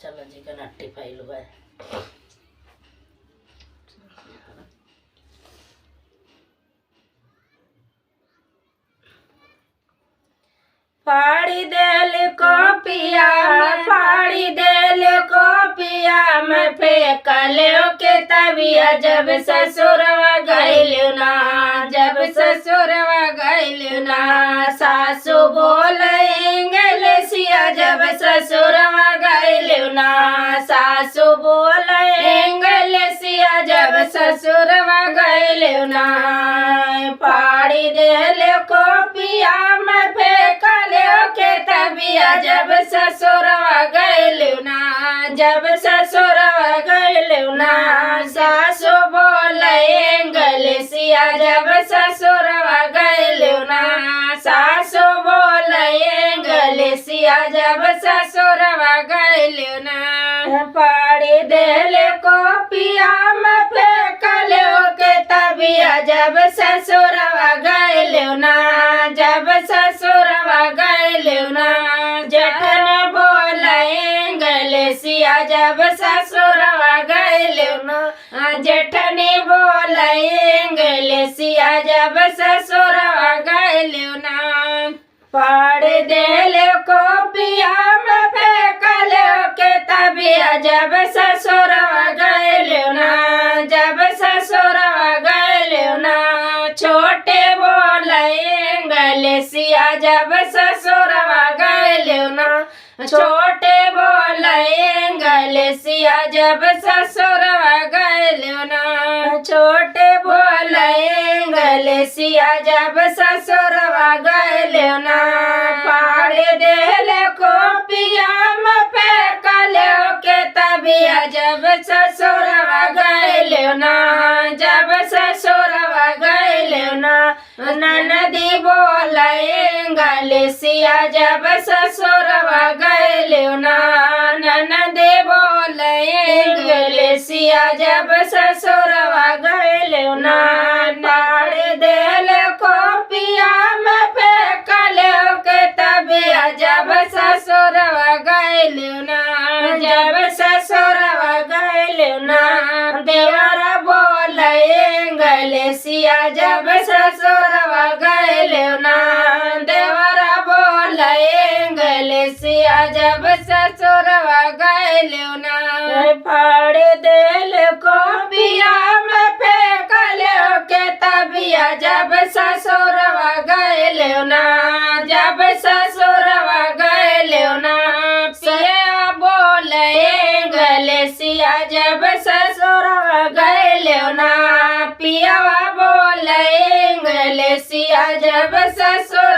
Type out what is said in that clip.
चलो जी का नट्टी फाइल हुआ है। फाड़ी देल कॉपिया फाड़ी देल कॉपिया मैं फेंकलो के तबिया जब ससुरवा गइलू ना जब ससुरवा गइलू ना सासू बोले इंग्लिशिया जब ससुरवा गइलू ना सासू बोले इंग्लिशिया जब ससुरवा गइलू ना फाड़ी देल कॉपिया मैं फेंकलो के तबिया जब ससुरवा गइलू ना जब ससुरवा गइलू ना सासू बोले इंग्लिशिया जब ससुरवा गइलू ना सासू बोले इंग्लिशिया जब ससुरवा गइलू ना फाड़ी देल कॉपिया में फेंकलो के तबिया जब ससुरवा गइलू ना जब ससुरवा गइलू ना जठन बोले इंग्लिशिया जब ससुरवा गइलू ना जेठनी बोले इंग्लिशिया जब ससुरवा गइलू ना फाड़ी देल कॉपिया में फेंकलो के तबिया जब ससुरवा गइलू ना जब ससुरवा गइलू ना छोटे बोले इंग्लिशिया जब ससुरवा गइलू ना छोटे बोले इंग्लिशिया जब ससुरवा गइलू ना छोटे बोले इंग्लिशिया जब ससुरवा गइलू ना फाड़ी देल कॉपिया में फेंकलो के तबिया जब ससुरवा गइलू ना जब ससुरवा गइलू ना ननदी बोले इंग्लिशिया जब ससुरवा गइलू ना ननदी बोले इंग्लिशिया जब ससुरवा गइलू ना फाड़ी देल कॉपिया में फेंकलो के तबिया जब ससुरवा गइलू ना जब ससुरवा गइलू ना देवरा बोले इंग्लिशिया जब ससुरवा गइलू ना देवरा बोले इंग्लिशिया जब ससुरवा गइलू ना फाड़ी देल कॉपिया में फेंकलो के तबिया जब ससुरवा गइलू ना जब ससुरवा गइलू ना पिया बोले इंग्लिशिया जब ससुरवा गइलू ना पिया बोले इंग्लिशिया जब ससुर